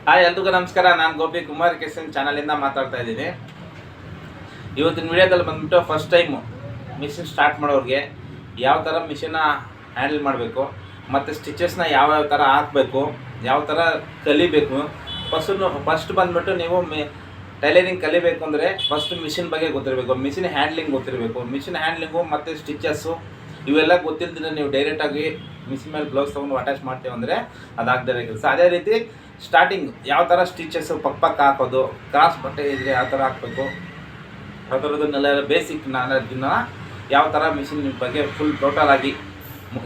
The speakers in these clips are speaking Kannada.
ಹಾಯ್ ಎಲ್ರಿಗೂ ನಮಸ್ಕಾರ. ನಾನು ಗೋಪಿ ಕುಮಾರ್ ಕೆಸನ್ ಚಾನಲಿಂದ ಮಾತಾಡ್ತಾ ಇದ್ದೀನಿ. ಇವತ್ತಿನ ವಿಡಿಯೋದಲ್ಲಿ ಬಂದ್ಬಿಟ್ಟು ಫಸ್ಟ್ ಟೈಮು ಮಿಷಿನ್ ಸ್ಟಾರ್ಟ್ ಮಾಡೋರಿಗೆ ಯಾವ ಥರ ಮಿಷಿನ್ನ ಹ್ಯಾಂಡಲ್ ಮಾಡಬೇಕು ಮತ್ತು ಸ್ಟಿಚಸ್ನ ಯಾವ್ಯಾವ ಥರ ಹಾಕಬೇಕು, ಯಾವ ಥರ ಕಲಿಬೇಕು. ಫಸ್ಟ್ ಬಂದ್ಬಿಟ್ಟು ನೀವು ಟೈಲರಿಂಗ್ ಕಲಿಬೇಕು ಅಂದರೆ ಫಸ್ಟ್ ಮಿಷಿನ್ ಬಗ್ಗೆ ಗೊತ್ತಿರಬೇಕು, ಮಿಷಿನ್ ಹ್ಯಾಂಡ್ಲಿಂಗ್ ಗೊತ್ತಿರಬೇಕು. ಮಿಷಿನ್ ಹ್ಯಾಂಡ್ಲಿಂಗು ಮತ್ತು ಸ್ಟಿಚಸ್ಸು ಇವೆಲ್ಲ ಗೊತ್ತಿಲ್ದಿದ್ರೆ ನೀವು ಡೈರೆಕ್ಟಾಗಿ ಮಿಷಿನ್ ಮೇಲೆ ಬ್ಲೌಸ್ ತೊಗೊಂಡು ಅಟ್ಯಾಚ್ ಮಾಡ್ತೀವಿ ಅಂದರೆ ಅದಾಗದೇ ಕೆಲಸ. ಅದೇ ರೀತಿ ಸ್ಟಾರ್ಟಿಂಗ್ ಯಾವ ಥರ ಸ್ಟಿಚಸ್ಸು ಪಕ್ಕ ಹಾಕೋದು, ಕ್ರಾಸ್ ಬಟ್ಟೆ ಇದ್ದರೆ ಯಾವ ಥರ ಹಾಕಬೇಕು, ಆ ಥರದನ್ನೆಲ್ಲ ಬೇಸಿಕ್ ನಾಲೆಡ್ಜನ್ನ ಯಾವ ಥರ ಮಿಷಿನ್ ಬಗ್ಗೆ ಫುಲ್ ಟೋಟಲಾಗಿ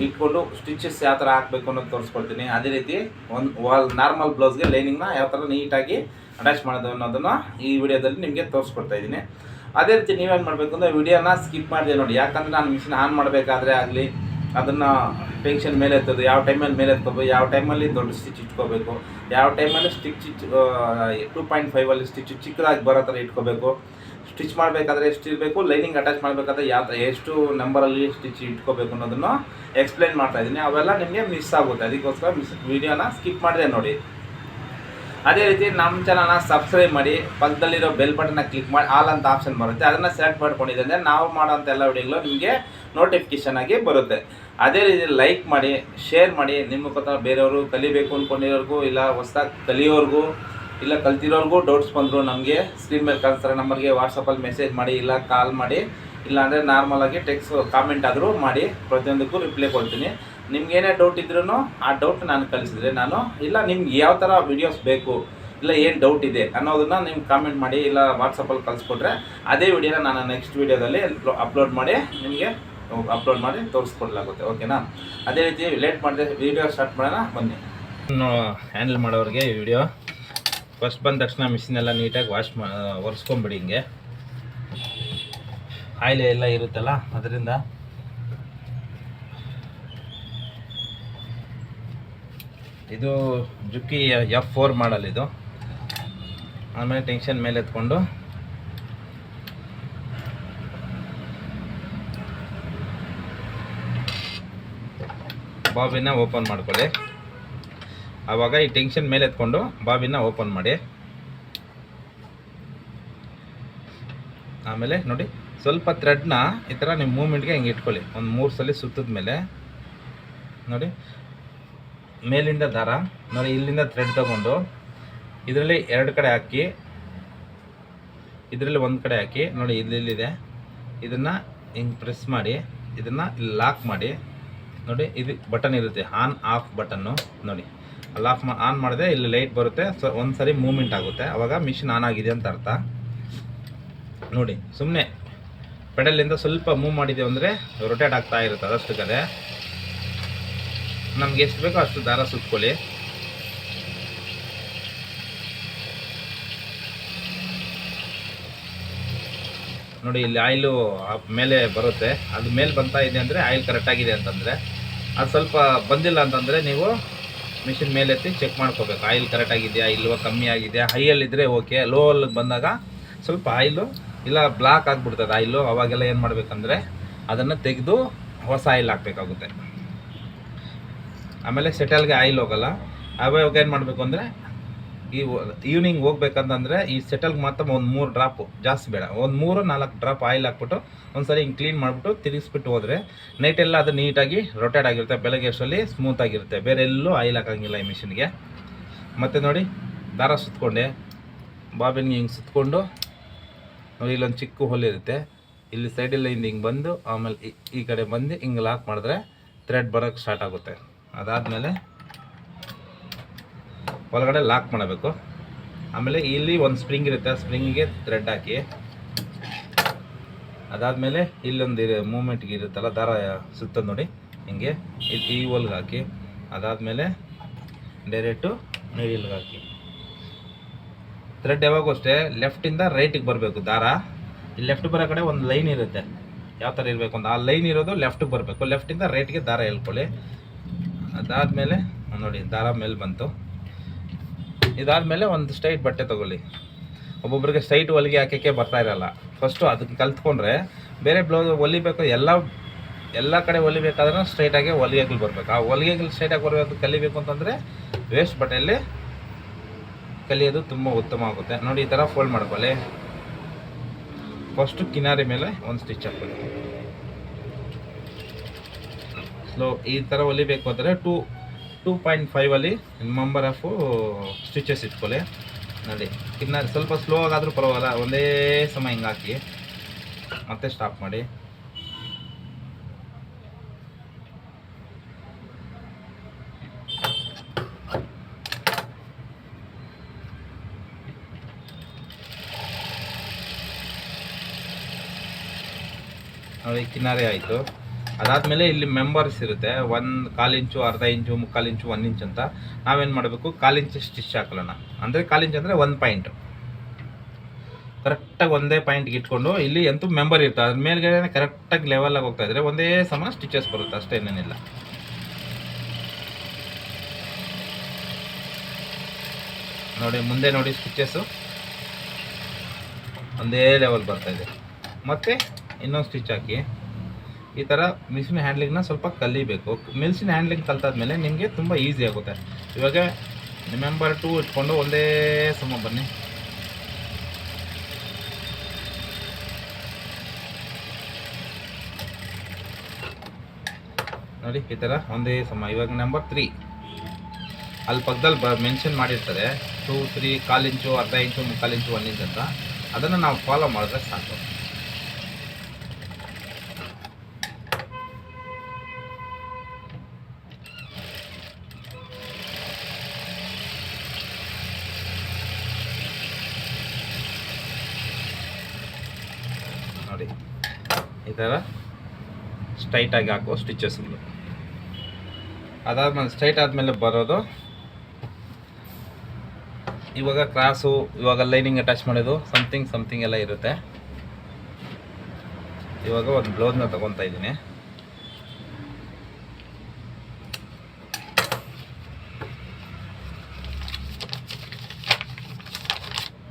ಇಟ್ಕೊಂಡು ಸ್ಟಿಚಸ್ ಯಾವ ಥರ ಹಾಕಬೇಕು ಅನ್ನೋದು ತೋರಿಸ್ಕೊಡ್ತೀನಿ. ಅದೇ ರೀತಿ ಒಂದು ನಾರ್ಮಲ್ ಬ್ಲೌಸ್ಗೆ ಲೈನಿಂಗ್ನ ಯಾವ ಥರ ನೀಟಾಗಿ ಅಟ್ಯಾಚ್ ಮಾಡೋದು ಅನ್ನೋದನ್ನು ಈ ವಿಡಿಯೋದಲ್ಲಿ ನಿಮಗೆ ತೋರಿಸ್ಕೊಡ್ತಾ ಇದ್ದೀನಿ. ಅದೇ ರೀತಿ ನೀವೇನು ಮಾಡಬೇಕು ಅಂದರೆ ವಿಡಿಯೋನ ಸ್ಕಿಪ್ ಮಾಡಿದೆ ನೋಡಿ. ಯಾಕಂದರೆ ನಾನು ಮಿಷಿನ್ ಆನ್ ಮಾಡಬೇಕಾದ್ರೆ ಆಗಲಿ ಅದನ್ನು ಟೆನ್ಷನ್ ಮೇಲೆ ಎತ್ತೋದು, ಯಾವ ಟೈಮಲ್ಲಿ ಮೇಲೆ ಎತ್ಕೋಬೇಕು, ಯಾವ ಟೈಮಲ್ಲಿ ದೊಡ್ಡ ಸ್ಟಿಚ್ ಇಟ್ಕೋಬೇಕು, ಯಾವ ಟೈಮಲ್ಲಿ ಸ್ಟಿಚ್ 2.5 ಸ್ಟಿಚ್ ಚಿಕ್ಕದಾಗಿ ಬರೋ ಥರ ಇಟ್ಕೋಬೇಕು, ಸ್ಟಿಚ್ ಮಾಡಬೇಕಾದ್ರೆ ಎಷ್ಟು ಇರಬೇಕು, ಲೈನಿಂಗ್ ಅಟ್ಯಾಚ್ ಮಾಡಬೇಕಾದ್ರೆ ಎಷ್ಟು ನಂಬರಲ್ಲಿ ಸ್ಟಿಚ್ ಇಟ್ಕೋಬೇಕು ಅನ್ನೋದನ್ನು ಎಕ್ಸ್ಪ್ಲೈನ್ ಮಾಡ್ತಾಯಿದ್ದೀನಿ. ಅವೆಲ್ಲ ನಿಮಗೆ ಮಿಸ್ ಆಗುತ್ತೆ, ಅದಕ್ಕೋಸ್ಕರ ವಿಡಿಯೋನ ಸ್ಕಿಪ್ ಮಾಡಿದೆ ನೋಡಿ. ಅದೇ ರೀತಿ ನಮ್ಮ ಚಾನಲ್ನ ಸಬ್ಸ್ಕ್ರೈಬ್ ಮಾಡಿ, ಪಕ್ಕದಲ್ಲಿರೋ ಬೆಲ್ ಬಟನ್ನ ಕ್ಲಿಕ್ ಮಾಡಿ ಆಲ್ ಅಂತ ಆಪ್ಷನ್ ಬರುತ್ತೆ, ಅದನ್ನು ಸೆಲೆಕ್ಟ್ ಮಾಡ್ಕೊಂಡಿದ್ದೆ ಅಂದರೆ ನಾವು ಮಾಡೋಂಥ ಎಲ್ಲ ವಿಡಿಯೋಗಳು ನಿಮಗೆ ನೋಟಿಫಿಕೇಷನ್ ಆಗಿ ಬರುತ್ತೆ. ಅದೇ ರೀತಿ ಲೈಕ್ ಮಾಡಿ, ಶೇರ್ ಮಾಡಿ, ನಿಮ್ಮ ಮುಖಾಂತರ ಬೇರೆಯವರು ಕಲಿಬೇಕು ಅಂದ್ಕೊಂಡಿರೋರ್ಗೂ, ಇಲ್ಲ ಹೊಸದಾಗಿ ಕಲಿಯೋರ್ಗೂ, ಇಲ್ಲ ಕಲ್ತಿರೋರ್ಗೂ ಡೌಟ್ಸ್ ಬಂದರು ನಮಗೆ ಸ್ಕ್ರೀನ್ ಮೇಲೆ ಕಳಿಸ್ತಾರೆ ನಂಬರ್ಗೆ ವಾಟ್ಸಪ್ಪಲ್ಲಿ ಮೆಸೇಜ್ ಮಾಡಿ, ಇಲ್ಲ ಕಾಲ್ ಮಾಡಿ, ಇಲ್ಲಾಂದರೆ ನಾರ್ಮಲಾಗಿ ಟೆಕ್ಸ್ಟ್ ಕಾಮೆಂಟ್ ಆದರೂ ಮಾಡಿ, ಪ್ರತಿಯೊಂದಕ್ಕೂ ರಿಪ್ಲೈ ಕೊಡ್ತೀನಿ. ನಿಮ್ಗೇನೇ ಡೌಟ್ ಇದ್ರೂ ಆ ಡೌಟ್ ನಾನು ಕಳಿಸಿದ್ರೆ ನಾನು, ಇಲ್ಲ ನಿಮ್ಗೆ ಯಾವ ಥರ ವೀಡಿಯೋಸ್ ಬೇಕು, ಇಲ್ಲ ಏನು ಡೌಟ್ ಇದೆ ಅನ್ನೋದನ್ನು ನೀವು ಕಾಮೆಂಟ್ ಮಾಡಿ, ಇಲ್ಲ ವಾಟ್ಸಪ್ಪಲ್ಲಿ ಕಳಿಸ್ಕೊಟ್ರೆ ಅದೇ ವಿಡಿಯೋನ ನಾನು ನೆಕ್ಸ್ಟ್ ವೀಡಿಯೋದಲ್ಲಿ ಅಪ್ಲೋಡ್ ಮಾಡಿ ತೋರಿಸ್ಕೊಡ್ಲಾಗುತ್ತೆ. ಓಕೆನಾ? ಅದೇ ರೀತಿ ಲೇಟ್ ಮಾಡಿದೆ ವೀಡಿಯೋ ಸ್ಟಾರ್ಟ್ ಮಾಡೋಣ ಬನ್ನಿ. ಹ್ಯಾಂಡಲ್ ಮಾಡೋರಿಗೆ ಈ ವಿಡಿಯೋ ಫಸ್ಟ್ ಬಂದ ತಕ್ಷಣ ಮಿಷಿನೆಲ್ಲ ನೀಟಾಗಿ ಒರೆಸ್ಕೊಂಬಿಡಿ. ಹಿಂಗೆ ಆಯಿಲ್ ಎಲ್ಲ ಇರುತ್ತಲ್ಲ ಅದರಿಂದ ಇದು ಜುಕ್ಕಿ F4 ಮಾಡಲ್ ಇದು. ಆಮೇಲೆ ಟೆನ್ಷನ್ ಮೇಲೆ ಎತ್ಕೊಂಡು ಬಾಬಿನ ಓಪನ್ ಮಾಡ್ಕೊಳ್ಳಿ. ಆವಾಗ ಈ ಟೆನ್ಷನ್ ಮೇಲೆ ಎತ್ಕೊಂಡು ಬಾಬಿನ ಓಪನ್ ಮಾಡಿ. ಆಮೇಲೆ ನೋಡಿ ಸ್ವಲ್ಪ ಥ್ರೆಡ್ನ ಈ ಥರ ನಿಮ್ಮ ಮೂಮೆಂಟ್ಗೆ ಹಿಂಗೆ ಇಟ್ಕೊಳ್ಳಿ. ಒಂದು 3 ಸಲ ಸುತ್ತಿದ ಮೇಲೆ ನೋಡಿ ಮೇಲಿಂದ ದಾರ ನೋಡಿ, ಇಲ್ಲಿಂದ ಥ್ರೆಡ್ ತಗೊಂಡು ಇದರಲ್ಲಿ 2 ಕಡೆ ಹಾಕಿ, ಇದರಲ್ಲಿ 1 ಕಡೆ ಹಾಕಿ ನೋಡಿ, ಇಲ್ಲಿದೆ, ಇದನ್ನು ಹಿಂಗೆ ಪ್ರೆಸ್ ಮಾಡಿ, ಇದನ್ನು ಇಲ್ಲಿ ಲಾಕ್ ಮಾಡಿ. ನೋಡಿ ಇದು ಬಟನ್ ಇರುತ್ತೆ, ಆನ್ ಆಫ್ ಬಟನ್ನು ನೋಡಿ. ಅಲ್ಲಿ ಆನ್ ಮಾಡಿದೆ, ಇಲ್ಲಿ ಲೈಟ್ ಬರುತ್ತೆ, ಒಂದು ಸರಿ ಮೂಮೆಂಟ್ ಆಗುತ್ತೆ, ಆವಾಗ ಮಿಷಿನ್ ಆನ್ ಆಗಿದೆ ಅಂತ ಅರ್ಥ. ನೋಡಿ ಸುಮ್ಮನೆ ಪೆಡಲಿಂದ ಸ್ವಲ್ಪ ಮೂವ್ ಮಾಡಿದೆ ಅಂದರೆ ರೊಟೇಟ್ ಆಗ್ತಾ ಇರುತ್ತೆ. ಅದಷ್ಟು ಕಡೆ ನಮ್ಗೆ ಎಷ್ಟು ಬೇಕೋ ಅಷ್ಟು ದಾರ ಸುತ್ಕೊಳ್ಳಿ. ನೋಡಿ ಇಲ್ಲಿ ಆಯಿಲು ಮೇಲೆ ಬರುತ್ತೆ, ಅದು ಮೇಲೆ ಬಂತಾ ಇದೆ ಅಂದರೆ ಆಯಿಲ್ ಕರೆಕ್ಟಾಗಿದೆ ಅಂತಂದರೆ. ಅದು ಸ್ವಲ್ಪ ಬಂದಿಲ್ಲ ಅಂತಂದರೆ ನೀವು ಮಿಷಿನ್ ಮೇಲೆ ಎತ್ತಿ ಚೆಕ್ ಮಾಡ್ಕೋಬೇಕು, ಆಯಿಲ್ ಕರೆಕ್ಟಾಗಿದೆಯಾ ಇಲ್ವ, ಕಮ್ಮಿ ಆಗಿದೆಯಾ. ಹೈಯಲ್ಲಿದ್ದರೆ ಓಕೆ, ಲೋ ಅಲ್ಲಿ ಬಂದಾಗ ಸ್ವಲ್ಪ ಆಯಿಲು ಇಲ್ಲ ಬ್ಲಾಕ್ ಆಗಿಬಿಡ್ತದೆ ಆಯಿಲು. ಅವಾಗೆಲ್ಲ ಏನು ಮಾಡಬೇಕಂದ್ರೆ ಅದನ್ನು ತೆಗೆದು ಹೊಸ ಆಯಿಲ್ ಹಾಕಬೇಕಾಗುತ್ತೆ. ಆಮೇಲೆ ಸೆಟಲ್ಗೆ ಆಯಿಲ್ ಹೋಗಲ್ಲ. ಅವಾಗ ಏನು ಮಾಡಬೇಕು ಅಂದರೆ ಈವ್ನಿಂಗ್ ಹೋಗ್ಬೇಕಂತಂದರೆ ಈ ಸೆಟಲ್ಗೆ ಮಾತ್ರ ಒಂದು 3 ಡ್ರಾಪು, ಜಾಸ್ತಿ ಬೇಡ, ಒಂದು 3-4 ಡ್ರಾಪ್ ಆಯಿಲ್ ಹಾಕ್ಬಿಟ್ಟು ಒಂದು ಸರಿ ಹಿಂಗೆ ಕ್ಲೀನ್ ಮಾಡಿಬಿಟ್ಟು ತಿರುಗಿಸ್ಬಿಟ್ಟು ಹೋದರೆ ನೈಟೆಲ್ಲ ಅದು ನೀಟಾಗಿ ರೊಟೇಟ್ ಆಗಿರುತ್ತೆ, ಬೆಳಗ್ಗೆ ಅಷ್ಟರಲ್ಲಿ ಸ್ಮೂತಾಗಿರುತ್ತೆ. ಬೇರೆ ಎಲ್ಲೂ ಆಯಿಲ್ ಹಾಕೋಂಗಿಲ್ಲ ಈ ಮಿಷಿನ್ಗೆ. ಮತ್ತು ನೋಡಿ ದಾರ ಸುತ್ತಕೊಂಡೆ ಬಾಬಿನ್ಗೆ ಹಿಂಗೆ ಸುತ್ತಕೊಂಡು ನೋಡಿ, ಇಲ್ಲೊಂದು ಚಿಕ್ಕ ಹೋಲ್ ಇರುತ್ತೆ, ಇಲ್ಲಿ ಸೈಡೆಲ್ಲ ಹಿಂಗೆ ಬಂದು ಆಮೇಲೆ ಈ ಕಡೆ ಬಂದು ಹಿಂಗೆ ಲಾಕ್ ಮಾಡಿದ್ರೆ ಥ್ರೆಡ್ ಬರೋಕ್ಕೆ ಸ್ಟಾರ್ಟ್ ಆಗುತ್ತೆ. ಅದಾದಮೇಲೆ ಒಳಗಡೆ ಲಾಕ್ ಮಾಡಬೇಕು. ಆಮೇಲೆ ಇಲ್ಲಿ ಒಂದು ಸ್ಪ್ರಿಂಗ್ ಇರುತ್ತೆ, ಆ ಸ್ಪ್ರಿಂಗಿಗೆ ಥ್ರೆಡ್ ಹಾಕಿ, ಅದಾದಮೇಲೆ ಇಲ್ಲೊಂದು ಮೂಮೆಂಟ್ಗೆ ಇರುತ್ತಲ್ಲ ದಾರ ಸುತ್ತದ ನೋಡಿ, ಹಿಂಗೆ ಈ ಹೋಲ್ಗೆ ಹಾಕಿ, ಅದಾದಮೇಲೆ ಡೈರೆಕ್ಟು ನೀಡಿಲ್ಗೆ ಹಾಕಿ. ಥ್ರೆಡ್ ಯಾವಾಗೂ ಅಷ್ಟೇ ಲೆಫ್ಟಿಂದ ರೈಟಿಗೆ ಬರಬೇಕು ದಾರ. ಇಲ್ಲಿ ಲೆಫ್ಟ್ ಬರೋ ಕಡೆ ಒಂದು ಲೈನ್ ಇರುತ್ತೆ, ಯಾವ ಥರ ಇರಬೇಕು ಅಂತ, ಆ ಲೈನ್ ಇರೋದು ಲೆಫ್ಟಿಗೆ ಬರಬೇಕು. ಲೆಫ್ಟಿಂದ ರೈಟ್ಗೆ ದಾರ ಎಳ್ಕೊಳ್ಳಿ. ಅದಾದಮೇಲೆ ನೋಡಿ ದಾರ ಮೇಲೆ ಬಂತು. ಇದಾದಮೇಲೆ ಒಂದು ಸ್ಟ್ರೈಟ್ ಬಟ್ಟೆ ತೊಗೊಳ್ಳಿ. ಒಬ್ಬೊಬ್ಬರಿಗೆ ಸ್ಟ್ರೈಟ್ ಹೊಲಿಗೆ ಹಾಕೋಕ್ಕೆ ಬರ್ತಾ ಇರಲ್ಲ. ಫಸ್ಟು ಅದಕ್ಕೆ ಕಲ್ತ್ಕೊಂಡ್ರೆ ಬೇರೆ ಬ್ಲೌಸ್ ಹೊಲಿಬೇಕು, ಎಲ್ಲ ಕಡೆ ಹೊಲಿಬೇಕಾದ್ರೆ ಸ್ಟ್ರೈಟಾಗಿ ಹೊಲಿಗೆಗಳು ಬರಬೇಕು. ಆ ಹೊಲಿಗೆಗಳು ಸ್ಟ್ರೈಟಾಗಿ ಬರಬೇಕು ಕಲಿಬೇಕು ಅಂತಂದರೆ ವೇಸ್ಟ್ ಬಟ್ಟೆಯಲ್ಲಿ ಕಲಿಯೋದು ತುಂಬ ಉತ್ತಮ ಆಗುತ್ತೆ ನೋಡಿ. ಈ ಥರ ಫೋಲ್ಡ್ ಮಾಡ್ಕೊಳ್ಳಿ. ಫಸ್ಟು ಕಿನಾರಿ ಮೇಲೆ ಒಂದು ಸ್ಟಿಚ್ ಹಾಕೊಳ್ಳಿ. ಸ್ಲೋ ಈ ಥರ ಹೊಲಿಬೇಕು ಅಂದರೆ 2.5 ನಂಬರ್ ಆಫು ಸ್ಟಿಚಸ್ ಇಟ್ಕೊಳ್ಳಿ ನೋಡಿ. ಕಿನ್ನಾರಿ ಸ್ವಲ್ಪ ಸ್ಲೋ ಆಗಾದರೂ ಪರವಾಗಿಲ್ಲ, ಒಂದೇ ಸಮ ಹಿಂಗೆ ಹಾಕಿ ಮತ್ತೆ ಸ್ಟಾಪ್ ಮಾಡಿ. ನೋಡಿ ಕಿನಾರಿ ಆಯಿತು. ಅದಾದಮೇಲೆ ಇಲ್ಲಿ ಮೆಂಬರ್ಸ್ ಇರುತ್ತೆ, 1/4 ಇಂಚು, ಅರ್ಧ ಇಂಚು, 3/4 ಇಂಚು, 1 ಇಂಚ್ ಅಂತ. ನಾವೇನು ಮಾಡಬೇಕು, 1/4 ಇಂಚು ಸ್ಟಿಚ್ ಹಾಕೊಳ್ಳೋಣ. ಅಂದರೆ 1/4 ಇಂಚ್ ಅಂದರೆ 1 ಪಾಯಿಂಟ್ ಕರೆಕ್ಟಾಗಿ ಒಂದೇ ಪಾಯಿಂಟ್ಗೆ ಇಟ್ಕೊಂಡು ಇಲ್ಲಿ ಅಂತೂ ಮೆಂಬರ್ ಇರ್ತದೆ, ಅದ್ರ ಮೇಲ್ಗಡೆ ಕರೆಕ್ಟಾಗಿ ಲೆವೆಲಾಗಿ ಹೋಗ್ತಾ ಇದ್ರೆ ಒಂದೇ ಸಮ ಸ್ಟಿಚಸ್ ಬರುತ್ತೆ ಅಷ್ಟೇ, ಏನೇನಿಲ್ಲ. ನೋಡಿ ಮುಂದೆ ನೋಡಿ ಸ್ಟಿಚಸ್ಸು ಒಂದೇ ಲೆವೆಲ್ ಬರ್ತಾಯಿದೆ. ಮತ್ತು ಇನ್ನೊಂದು ಸ್ಟಿಚ್ ಹಾಕಿ ಈ ಥರ ಮಿಷಿನ್ ಹ್ಯಾಂಡ್ಲಿಂಗ್ನ ಸ್ವಲ್ಪ ಕಲಿಬೇಕು. ಮಿಷಿನ್ ಹ್ಯಾಂಡ್ಲಿಂಗ್ ಕಲ್ತಾದ್ಮೇಲೆ ನಿಮಗೆ ತುಂಬ ಈಸಿ ಆಗುತ್ತೆ. ಇವಾಗ ಮೆಂಬರ್ 2 ಇಟ್ಕೊಂಡು ಒಂದೇ ಸಮ ಬನ್ನಿ. ನೋಡಿ ಈ ಥರ ಒಂದೇ ಸಮ. ಇವಾಗ ನಂಬರ್ 3 ಅಲ್ಲಿ ಪಕ್ಕದಲ್ಲಿ ಮೆನ್ಷನ್ ಮಾಡಿರ್ತಾರೆ 2, 3, 1/4 ಇಂಚು, ಅರ್ಧ ಇಂಚು, 3/4 ಇಂಚು, 1 ಇಂಚ್ ಅಂತ. ಅದನ್ನು ನಾವು ಫಾಲೋ ಮಾಡಿದ್ರೆ ಸಾಕು. ನೋಡಿ ಈ ಥರ ಸ್ಟ್ರೈಟಾಗಿ ಹಾಕೋ ಸ್ಟಿಚಸ್ಗಳು. ಅದಾದ್ಮೇಲೆ ಸ್ಟ್ರೈಟ್ ಆದಮೇಲೆ ಬರೋದು ಇವಾಗ ಕ್ರಾಸು, ಇವಾಗ ಲೈನಿಂಗ್ ಅಟ್ಯಾಚ್ ಮಾಡೋದು ಸಮಥಿಂಗ್ ಎಲ್ಲ ಇರುತ್ತೆ. ಇವಾಗ ಒಂದು ಬ್ಲೌಸ್ನ ತಗೊತಾ ಇದ್ದೀನಿ.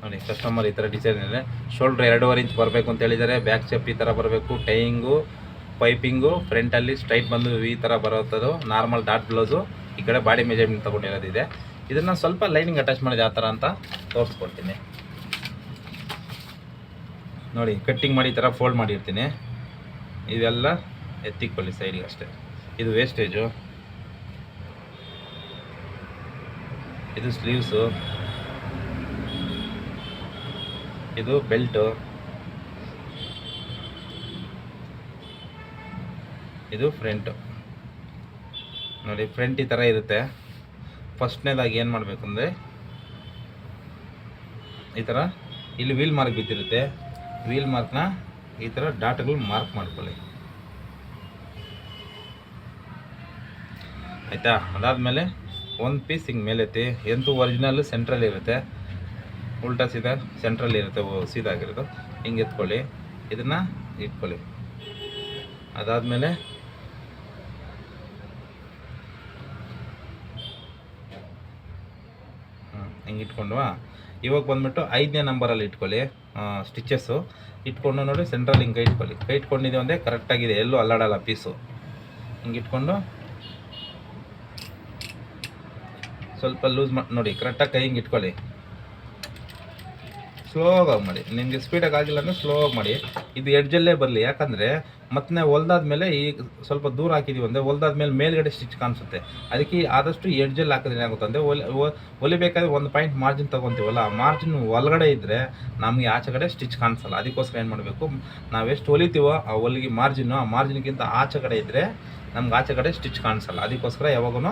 ನೋಡಿ ಕಸ್ಟಮರ್ ಈ ಥರ ಡಿಸೈನ್ ಇದೆ. ಶೋಲ್ಡ್ರ್ 2.5 ಇಂಚ್ ಬರಬೇಕು ಅಂತ ಹೇಳಿದ್ದಾರೆ. ಬ್ಯಾಕ್ ಶೇಪ್ ಈ ಥರ ಬರಬೇಕು. ಟೈಯಿಂಗು, ಪೈಪಿಂಗು ಫ್ರಂಟಲ್ಲಿ ಸ್ಟ್ರೈಟ್ ಬಂದು ಈ ಥರ ಬರೋಂಥದ್ದು. Normal dot blouse. ಈ ಕಡೆ ಬಾಡಿ ಮೆಜರ್ಮೆಂಟ್ ತೊಗೊಂಡಿರೋದಿದೆ. ಇದನ್ನು ಸ್ವಲ್ಪ ಲೈನಿಂಗ್ ಅಟ್ಯಾಚ್ ಮಾಡೋದು ಯಾವ ಥರ ಅಂತ ತೋರಿಸ್ಕೊಡ್ತೀನಿ ನೋಡಿ. ಕಟ್ಟಿಂಗ್ ಮಾಡಿ ಈ ಥರ ಫೋಲ್ಡ್ ಮಾಡಿರ್ತೀನಿ. ಇವೆಲ್ಲ ಎತ್ತಿಕೊಳ್ಳಿ ಸೈಡಿಗೆ ಅಷ್ಟೇ. ಇದು ವೇಸ್ಟೇಜು, ಇದು ಸ್ಲೀವ್ಸು, ಇದು ಬೆಲ್ಟು, ಇದು ಫ್ರಂಟು. ನೋಡಿ ಫ್ರಂಟ್ ಈ ಥರ ಇರುತ್ತೆ. ಫಸ್ಟ್ನೇದಾಗಿ ಏನು ಮಾಡಬೇಕು ಅಂದರೆ ಈ ಥರ ಇಲ್ಲಿ ವೀಲ್ ಮಾರ್ಕ್ ಬಿದ್ದಿರುತ್ತೆ. ವೀಲ್ ಮಾರ್ಕ್ನ ಈ ಥರ ಡಾಟ್ಗಳು ಮಾರ್ಕ್ ಮಾಡ್ಕೊಳ್ಳಿ ಆಯಿತಾ. ಅದಾದಮೇಲೆ ಒಂದು ಪೀಸ್ ಹಿಂಗೆ ಮೇಲೆತ್ತಿ. ಎಂತೂ ಒರಿಜಿನಲ್ಲು ಸೆಂಟ್ರಲ್ಲಿ ಇರುತ್ತೆ, ಉಲ್ಟಾ ಸೀದಾ ಸೆಂಟ್ರಲ್ಲಿ ಇರುತ್ತೆ, ಸೀದಾಗಿರೋದು. ಹಿಂಗೆ ಎತ್ಕೊಳ್ಳಿ, ಇದನ್ನು ಇಟ್ಕೊಳ್ಳಿ. ಅದಾದಮೇಲೆ ಹಿಂಗೆ ಇಟ್ಕೊಂಡ್ವಾ. ಇವಾಗ ಬಂದುಬಿಟ್ಟು 5ನೇ ನಂಬರಲ್ಲಿ ಇಟ್ಕೊಳ್ಳಿ ಸ್ಟಿಚಸ್ಸು. ಇಟ್ಕೊಂಡು ನೋಡಿ ಸೆಂಟ್ರಲ್ಲಿ ಹಿಂಗೆ ಇಟ್ಕೊಳ್ಳಿ. ಕೈ ಇಟ್ಕೊಂಡಿದ್ದೀವಿ ಅಂದರೆ ಕರೆಕ್ಟಾಗಿದೆ, ಎಲ್ಲೂ ಅಲ್ಲಾಡಲ್ಲ ಪೀಸು. ಹಿಂಗೆ ಇಟ್ಕೊಂಡು ಸ್ವಲ್ಪ ಲೂಸ್ ಮಾಡಿ ನೋಡಿ, ಕರೆಕ್ಟಾಗಿ ಕೈ ಹಿಂಗೆ ಇಟ್ಕೊಳ್ಳಿ. ಸ್ಲೋಗಾಗಿ ಮಾಡಿ, ನಿಮಗೆ ಸ್ಪೀಡಾಗಿ ಆಗಿಲ್ಲ ಅಂದರೆ ಸ್ಲೋವಾಗಿ ಮಾಡಿ. ಇದು ಎಡ್ಜಲ್ಲೇ ಬರಲಿ, ಯಾಕಂದರೆ ಮತ್ತೆ ಹೊಲ್ದಾದ್ಮೇಲೆ ಈಗ ಸ್ವಲ್ಪ ದೂರ ಹಾಕಿದ್ದೀವಿ ಅಂದರೆ ಹೊಲ್ದಾದ್ಮೇಲೆ ಮೇಲ್ಗಡೆ ಸ್ಟಿಚ್ ಕಾಣಿಸುತ್ತೆ. ಅದಕ್ಕೆ ಆದಷ್ಟು ಎಡ್ಜಲ್ಲಿ ಹಾಕಿದ್ರೆ ಏನಾಗುತ್ತೆ ಅಂದರೆ ಹೊಲಿಬೇಕಾದ್ರೆ 1 ಪಾಯಿಂಟ್ ಮಾರ್ಜಿನ್ ತೊಗೊತೀವಲ್ಲ, ಆ ಮಾರ್ಜಿನ್ ಒಳಗಡೆ ಇದ್ದರೆ ನಮಗೆ ಆಚೆ ಕಡೆ ಸ್ಟಿಚ್ ಕಾಣಿಸಲ್ಲ. ಅದಕ್ಕೋಸ್ಕರ ಏನು ಮಾಡಬೇಕು, ನಾವೆಷ್ಟು ಹೊಲಿತೀವೋ ಆ ಹೊಲಿಗೆ ಮಾರ್ಜಿನ್ನು, ಆ ಮಾರ್ಜಿನ್ಗಿಂತ ಆಚೆ ಕಡೆ ಇದ್ದರೆ ನಮ್ಗೆ ಆಚೆ ಕಡೆ ಸ್ಟಿಚ್ ಕಾಣಿಸಲ್ಲ. ಅದಕ್ಕೋಸ್ಕರ ಯಾವಾಗೂ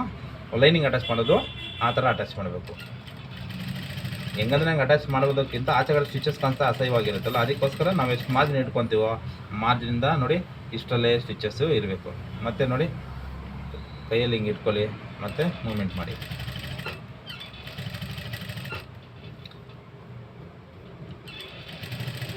ಲೈನಿಂಗ್ ಅಟ್ಯಾಚ್ ಮಾಡೋದು ಆ ಥರ ಅಟ್ಯಾಚ್ ಮಾಡಬೇಕು. ಹೆಂಗಂದ್ರೆ ನಂಗೆ ಅಟ್ಯಾಚ್ ಮಾಡೋದಕ್ಕಿಂತ ಆಚೆ ಕಡೆ ಸ್ಟಿಚಸ್ ಕಾಣಿಸ್ತಾ ಅಸಹ್ಯವಾಗಿರುತ್ತಲ್ಲ, ಅದಕ್ಕೋಸ್ಕರ ನಾವು ಎಷ್ಟು ಮಾರ್ಜಿನ್ ಇಟ್ಕೊತೀವೋ ಮಾರ್ಜಿನಿಂದ ನೋಡಿ ಇಷ್ಟರಲ್ಲೇ ಸ್ಟಿಚಸ್ಸು ಇರಬೇಕು. ಮತ್ತು ನೋಡಿ ಕೈಯಲ್ಲಿ ಹಿಂಗೆ ಇಟ್ಕೊಳ್ಳಿ, ಮತ್ತು ಮೂಮೆಂಟ್ ಮಾಡಿ.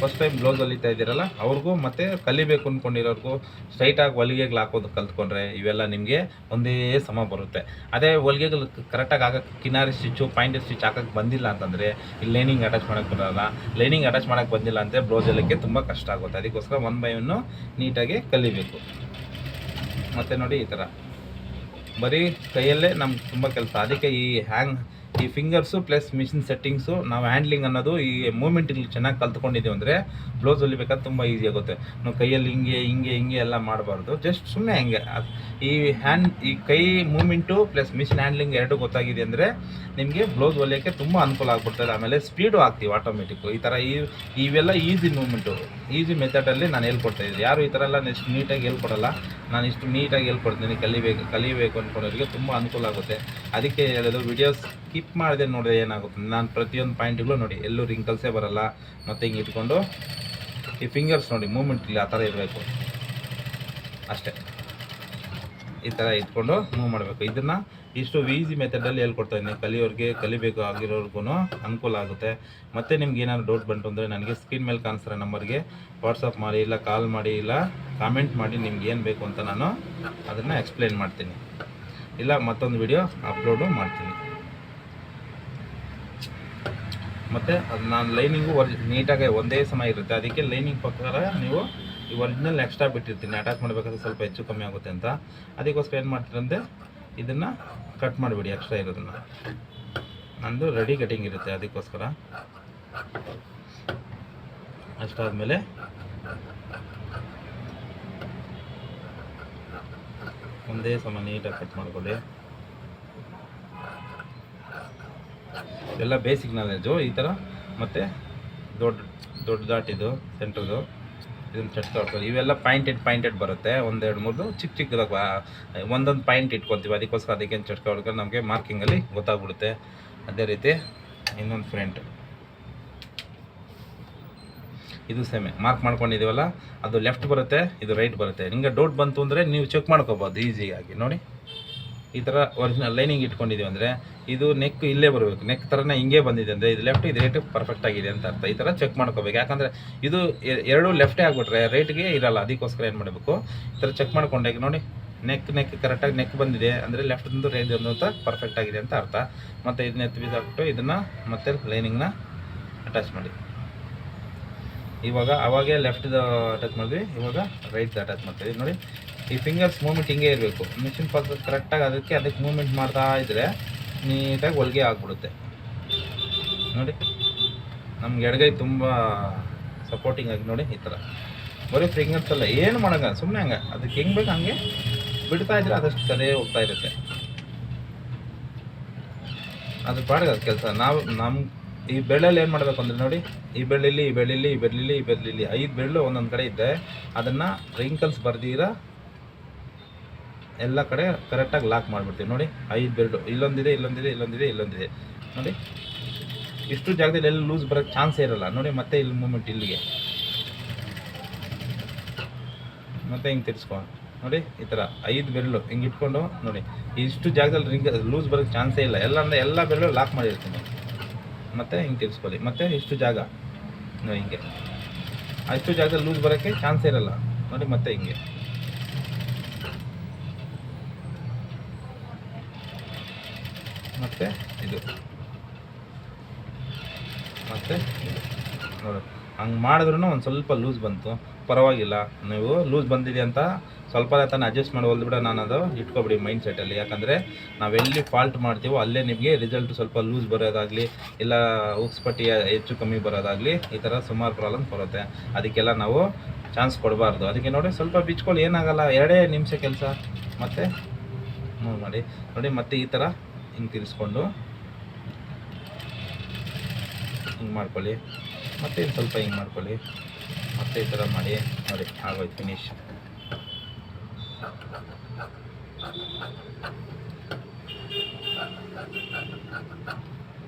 ಫಸ್ಟ್ ಟೈಮ್ ಬ್ಲೌಸ್ ಹೊಲಿತಾ ಇದ್ದೀರಲ್ಲ ಅವ್ರಿಗೂ ಮತ್ತು ಕಲಿಬೇಕು ಅಂದ್ಕೊಂಡಿರೋರ್ಗೂ ಸ್ಟ್ರೈಟಾಗಿ ಹೊಲಿಗೆಗಳು ಹಾಕೋದು ಕಲ್ತ್ಕೊಂಡ್ರೆ ಇವೆಲ್ಲ ನಿಮಗೆ ಒಂದೇ ಸಮ ಬರುತ್ತೆ. ಅದೇ ಹೊಲಿಗೆಗಳು ಕರೆಕ್ಟಾಗಿ ಹಾಕೋಕ್ಕೆ ಕಿನಾರಿ ಸ್ಟಿಚ್ಚು, ಪಾಯಿಂಟ್ ಸ್ಟಿಚ್ ಹಾಕೋಕ್ಕೆ ಬಂದಿಲ್ಲ ಅಂತಂದರೆ ಇಲ್ಲಿ ಲೈನಿಂಗ್ ಅಟ್ಯಾಚ್ ಮಾಡೋಕ್ಕೆ ಬರೋಲ್ಲ. ಲೈನಿಂಗ್ ಅಟ್ಯಾಚ್ ಮಾಡೋಕ್ಕೆ ಬಂದಿಲ್ಲ ಅಂದರೆ ಬ್ಲೌಸ್ ಹೊಲಿಕ್ಕೆ ತುಂಬ ಕಷ್ಟ ಆಗುತ್ತೆ. ಅದಕ್ಕೋಸ್ಕರ 1 by 1 ನೀಟಾಗಿ ಕಲಿಬೇಕು. ಮತ್ತು ನೋಡಿ ಈ ಥರ ಬರೀ ಕೈಯಲ್ಲೇ ನಮ್ಗೆ ತುಂಬ ಕೆಲಸ. ಅದಕ್ಕೆ ಈ ಫಿಂಗರ್ಸು ಪ್ಲಸ್ ಮಿಷಿನ್ ಸೆಟ್ಟಿಂಗ್ಸು ನಾವು ಹ್ಯಾಂಡ್ಲಿಂಗ್ ಅನ್ನೋದು ಈ ಮೂಮೆಂಟ್ಗಳು ಚೆನ್ನಾಗಿ ಕಲ್ತ್ಕೊಂಡಿದ್ದೀವಿ ಅಂದರೆ ಬ್ಲೌಸ್ ಹೊಲಿಬೇಕಾದ್ರೆ ತುಂಬ ಈಸಿ ಆಗುತ್ತೆ. ನಾವು ಕೈಯಲ್ಲಿ ಹಿಂಗೆ ಹಿಂಗೆ ಹಿಂಗೆ ಎಲ್ಲ ಮಾಡಬಾರ್ದು, ಜಸ್ಟ್ ಸುಮ್ಮನೆ ಹಿಂಗೆ ಈ ಕೈ ಮೂಮೆಂಟು ಪ್ಲಸ್ ಮಿಷಿನ್ ಹ್ಯಾಂಡ್ಲಿಂಗ್ ಎರಡು ಗೊತ್ತಾಗಿದೆ ಅಂದರೆ ನಿಮಗೆ ಬ್ಲೌಸ್ ಹೊಲಿಯೋಕ್ಕೆ ತುಂಬ ಅನುಕೂಲ ಆಗ್ಬಿಡ್ತದೆ. ಆಮೇಲೆ ಸ್ಪೀಡು ಆಗ್ತೀವಿ ಆಟೋಮೆಟಿಕ್ಕು. ಈ ಥರ ಇವೆಲ್ಲ ಈಸಿ ಮೂಮೆಂಟು, ಈಸಿ ಮೆಥಡಲ್ಲಿ ನಾನು ಹೇಳ್ಕೊಡ್ತಾಯಿದ್ದೆ. ಯಾರು ಈ ಥರ ಎಲ್ಲ ಇಷ್ಟು ನೀಟಾಗಿ ಹೇಳ್ಕೊಡಲ್ಲ, ನಾನು ಇಷ್ಟು ನೀಟಾಗಿ ಹೇಳ್ಕೊಡ್ತೀನಿ. ಕಲಿಬೇಕು ಅಂದ್ಕೊಂಡವ್ರಿಗೆ ತುಂಬ ಅನುಕೂಲ ಆಗುತ್ತೆ. ಅದಕ್ಕೆ ಹೇಳೋದು, ವಿಡಿಯೋಸ್ ಸ್ಕಿಪ್ ಮಾಡಿದೆ ನೋಡಿದ್ರೆ ಏನಾಗುತ್ತೆ, ನಾನು ಪ್ರತಿಯೊಂದು ಪಾಯಿಂಟ್ಗಳು ನೋಡಿ ಎಲ್ಲೂ ರಿಂಕಲ್ಸೇ ಬರೋಲ್ಲ. ಮತ್ತು ಹಿಂಗೆ ಇಟ್ಕೊಂಡು ಈ ಫಿಂಗರ್ಸ್ ನೋಡಿ ಮೂಮೆಂಟ್ ಇಲ್ಲ, ಆ ಥರ ಇರಬೇಕು ಅಷ್ಟೇ. ಈ ಥರ ಇಟ್ಕೊಂಡು ಮೂವ್ ಮಾಡಬೇಕು. ಇದನ್ನು ಇಷ್ಟು ಈಸಿ ಮೆಥಡಲ್ಲಿ ಹೇಳ್ಕೊಡ್ತಾಯಿದ್ದೀನಿ. ಕಲಿಬೇಕು ಆಗಿರೋರ್ಗು ಅನುಕೂಲ ಆಗುತ್ತೆ. ಮತ್ತು ನಿಮ್ಗೆ ಏನಾದ್ರು ಡೌಟ್ ಬಂತು ಅಂದರೆ ನನಗೆ ಸ್ಕ್ರೀನ್ ಮೇಲೆ ಕಾಣಿಸ್ತಾರೆ ನಂಬರ್ಗೆ ವಾಟ್ಸಪ್ ಮಾಡಿ, ಇಲ್ಲ ಕಾಲ್ ಮಾಡಿ, ಇಲ್ಲ ಕಾಮೆಂಟ್ ಮಾಡಿ. ನಿಮ್ಗೆ ಏನು ಬೇಕು ಅಂತ ನಾನು ಅದನ್ನು ಎಕ್ಸ್ಪ್ಲೇನ್ ಮಾಡ್ತೀನಿ, ಇಲ್ಲ ಮತ್ತೊಂದು ವಿಡಿಯೋ ಅಪ್ಲೋಡು ಮಾಡ್ತೀನಿ. ಮತ್ತು ಅದು ನಾನು ಲೈನಿಂಗು ನೀಟಾಗಿ ಒಂದೇ ಸಮ ಇರುತ್ತೆ. ಅದಕ್ಕೆ ಲೈನಿಂಗ್ ಪ್ರಕಾರ ನೀವು ಈ ಒರಿಜಿನಲ್ ಎಕ್ಸ್ಟ್ರಾ ಬಿಟ್ಟಿರ್ತೀನಿ, ಅಟ್ಯಾಚ್ ಮಾಡಬೇಕಾದ್ರೆ ಸ್ವಲ್ಪ ಹೆಚ್ಚು ಕಮ್ಮಿ ಆಗುತ್ತೆ ಅಂತ. ಅದಕ್ಕೋಸ್ಕರ ಏನು ಮಾಡ್ತೀರಂದರೆ ಇದನ್ನು ಕಟ್ ಮಾಡಿಬಿಡಿ, ಎಕ್ಸ್ಟ್ರಾ ಇರೋದನ್ನು. ನಂದು ರೆಡಿ ಕಟಿಂಗ್ ಇರುತ್ತೆ, ಅದಕ್ಕೋಸ್ಕರ. ಅಷ್ಟಾದಮೇಲೆ ಒಂದೇ ಸಮ ನೀಟಾಗಿ ಕಟ್ ಮಾಡ್ಕೊಳ್ಳಿ. ಎಲ್ಲ ಬೇಸಿಕ್ ನಾಲೆಜು ಈ ಥರ. ಮತ್ತು ದೊಡ್ಡ ದಾಟಿದು ಸೆಂಟ್ರದು ಇದನ್ನು ಚಟ್ಕ ಹಾಕ್ಕೊಳ್ಳಿ. ಇವೆಲ್ಲ ಪಾಯಿಂಟೆಡ್ ಬರುತ್ತೆ. ಒಂದೆರಡು ಮೂರು ಚಿಕ್ಕದಾಗ ಒಂದೊಂದು ಪಾಯಿಂಟ್ ಇಟ್ಕೊತೀವಿ, ಅದಕ್ಕೋಸ್ಕರ ಅದಕ್ಕೇನು ಚಟ್ಕ ಹೊಡ್ಕೊಂಡು ನಮಗೆ ಮಾರ್ಕಿಂಗಲ್ಲಿ ಗೊತ್ತಾಗ್ಬಿಡುತ್ತೆ. ಅದೇ ರೀತಿ ಇನ್ನೊಂದು ಫ್ರಂಟ್, ಇದು ಸೇಮೆ ಮಾರ್ಕ್ ಮಾಡ್ಕೊಂಡಿದ್ದೀವಲ್ಲ, ಅದು ಲೆಫ್ಟ್ ಬರುತ್ತೆ, ಇದು ರೈಟ್ ಬರುತ್ತೆ. ನಿಮಗೆ ಡೌಟ್ ಬಂತು ಅಂದರೆ ನೀವು ಚೆಕ್ ಮಾಡ್ಕೋಬೋದು ಈಸಿಯಾಗಿ. ನೋಡಿ ಈ ಥರ ಒರಿಜಿನಲ್ ಲೈನಿಂಗ್ ಇಟ್ಕೊಂಡಿದ್ದೀವಿ ಅಂದರೆ ಇದು ನೆಕ್ ಇಲ್ಲೇ ಬರಬೇಕು, ನೆಕ್ ಥರನೇ ಹಿಂಗೆ ಬಂದಿದೆ ಅಂದರೆ ಇದು ಲೆಫ್ಟ್, ಇದು ರೈಟ್ ಪರ್ಫೆಕ್ಟ್ ಆಗಿದೆ ಅಂತ ಅರ್ಥ. ಈ ಥರ ಚೆಕ್ ಮಾಡ್ಕೋಬೇಕು. ಯಾಕಂದರೆ ಇದು ಎರಡೂ ಲೆಫ್ಟೇ ಆಗಿಬಿಟ್ರೆ ರೈಟ್ಗೆ ಇರಲ್ಲ, ಅದಕ್ಕೋಸ್ಕರ ಏನು ಮಾಡಬೇಕು, ಈ ಥರ ಚೆಕ್ ಮಾಡ್ಕೊಂಡಾಗ ನೋಡಿ ನೆಕ್ ಕರೆಕ್ಟಾಗಿ ನೆಕ್ ಬಂದಿದೆ ಅಂದರೆ ಲೆಫ್ಟಿಂದು ರೈಟ್ ಅಂತ ಪರ್ಫೆಕ್ಟ್ ಆಗಿದೆ ಅಂತ ಅರ್ಥ. ಮತ್ತು ಇದನ್ನ ಎತ್ತಿ ಬಿಸಾಕ್ಬಿಟ್ಟು ಇದನ್ನು ಮತ್ತೆ ಲೈನಿಂಗ್ನ ಅಟ್ಯಾಚ್ ಮಾಡಿ. ಅವಾಗೇ ಲೆಫ್ಟ್ದು ಅಟ್ಯಾಚ್ ಮಾಡಿದ್ವಿ, ಇವಾಗ ರೈಟ್ದು ಅಟ್ಯಾಚ್ ಮಾಡ್ತೀವಿ. ನೋಡಿ ಈ ಫಿಂಗರ್ಸ್ ಮೂಮೆಂಟ್ ಹಿಂಗೆ ಇರಬೇಕು. ಮಿಷಿನ್ ಪಕ್ಕ ಕರೆಕ್ಟಾಗಿ ಅದಕ್ಕೆ ಮೂಮೆಂಟ್ ಮಾಡ್ತಾ ಇದ್ದರೆ ನೀಟಾಗಿ ಹೊಲಿಗೆ ಆಗಿಬಿಡುತ್ತೆ. ನೋಡಿ ನಮ್ಗೆ ಎಡಗೈ ತುಂಬ ಸಪೋರ್ಟಿಂಗ್ ಆಗಿ ನೋಡಿ ಈ ಥರ ಬರೀ ಫಿಂಗರ್ಸ್ ಎಲ್ಲ ಏನು ಮಾಡೋಂಗ ಸುಮ್ಮನೆ ಹಂಗೆ ಅದಕ್ಕೆ ಹೆಂಗೆ ಬೇಕು ಹಂಗೆ ಬಿಡ್ತಾ ಇದ್ರೆ ಅದಷ್ಟು ಕದೇ ಹೋಗ್ತಾ ಇರುತ್ತೆ. ಅದು ಪಾಡಿಗೆ ಅದು ಕೆಲಸ. ನಮ್ಮ ಈ ಬೆಳ್ಳಲ್ಲಿ ಏನು ಮಾಡಬೇಕು ಅಂದರೆ ನೋಡಿ ಈ ಬೆಳ್ಳಿಲಿ 5 ಬೆಳ್ಳು ಒಂದೊಂದು ಕಡೆ ಇದ್ದೆ, ಅದನ್ನು ರಿಂಕಲ್ಸ್ ಬರ್ದಿರ ಎಲ್ಲ ಕಡೆ ಕರೆಕ್ಟಾಗಿ ಲಾಕ್ ಮಾಡಿಬಿಡ್ತೀವಿ. ನೋಡಿ 5 ಬೆರಳು ಇಲ್ಲೊಂದಿದೆ ನೋಡಿ. ಇಷ್ಟು ಜಾಗದಲ್ಲಿ ಎಲ್ಲಿ ಲೂಸ್ ಬರೋಕ್ಕೆ ಚಾನ್ಸೇ ಇರಲ್ಲ. ನೋಡಿ ಮತ್ತೆ ಇಲ್ಲಿ ಮೂಮೆಂಟ್ ಇಲ್ಲಿಗೆ ಮತ್ತೆ ಹಿಂಗೆ ತಿರ್ಸ್ಕೊ. ನೋಡಿ ಈ ಥರ 5 ಬೆರಳು ಹಿಂಗೆ ಇಟ್ಕೊಂಡು ನೋಡಿ ಇಷ್ಟು ಜಾಗದಲ್ಲಿ ಲೂಸ್ ಬರೋಕ್ಕೆ ಚಾನ್ಸೇ ಇಲ್ಲ. ಎಲ್ಲ ಬೆರಳು ಲಾಕ್ ಮಾಡಿರ್ತೀನಿ. ಮತ್ತು ಹಿಂಗೆ ತಿರ್ಸ್ಕೊಳ್ಳಿ. ಮತ್ತು ಇಷ್ಟು ಜಾಗ ನೋಡಿ ಹಿಂಗೆ ಅಷ್ಟು ಜಾಗದಲ್ಲಿ ಲೂಸ್ ಬರೋಕ್ಕೆ ಚಾನ್ಸೇ ಇರಲ್ಲ. ನೋಡಿ ಮತ್ತೆ ಹಿಂಗೆ ಮತ್ತು ಇದು ಮತ್ತು ನೋಡಿ ಹಂಗೆ ಮಾಡಿದ್ರೂ ಒಂದು ಸ್ವಲ್ಪ ಲೂಸ್ ಬಂತು, ಪರವಾಗಿಲ್ಲ. ನೀವು ಲೂಸ್ ಬಂದಿದೆ ಅಂತ ಸ್ವಲ್ಪ ತಾನು ಅಡ್ಜಸ್ಟ್ ಮಾಡಿ ಹೊಲ್ದು ಬಿಡ, ನಾನು ಅದು ಇಟ್ಕೊಬಿಡಿ ಮೈಂಡ್ ಸೆಟ್ಟಲ್ಲಿ. ಯಾಕಂದರೆ ನಾವೆಲ್ಲಿ ಫಾಲ್ಟ್ ಮಾಡ್ತೀವೋ ಅಲ್ಲೇ ನಿಮಗೆ ರಿಸಲ್ಟ್ ಸ್ವಲ್ಪ ಲೂಸ್ ಬರೋದಾಗಲಿ ಇಲ್ಲ ಉಕ್ಸ್ಪಟ್ಟಿ ಹೆಚ್ಚು ಕಮ್ಮಿ ಬರೋದಾಗಲಿ ಈ ಥರ ಸುಮಾರು ಪ್ರಾಬ್ಲಮ್ ಬರುತ್ತೆ. ಅದಕ್ಕೆಲ್ಲ ನಾವು ಚಾನ್ಸ್ ಕೊಡಬಾರ್ದು. ಅದಕ್ಕೆ ನೋಡಿ ಸ್ವಲ್ಪ ಬಿಚ್ಕೊಳ್ಳಿ, ಏನಾಗಲ್ಲ, 2 ನಿಮಿಷ ಕೆಲಸ. ಮತ್ತು ಮೂವ್ ಮಾಡಿ ನೋಡಿ ಮತ್ತೆ ಈ ಥರ ಹಿಂಗೆ ತಿರ್ಸ್ಕೊಂಡು ಹಿಂಗೆ ಮಾಡ್ಕೊಳ್ಳಿ. ಮತ್ತು ಇನ್ನು ಸ್ವಲ್ಪ ಹಿಂಗೆ ಮಾಡ್ಕೊಳ್ಳಿ. ಮತ್ತು ಈ ಥರ ಮಾಡಿ ನೋಡಿ ಆಗೋಯ್ತು ಫಿನಿಶ್.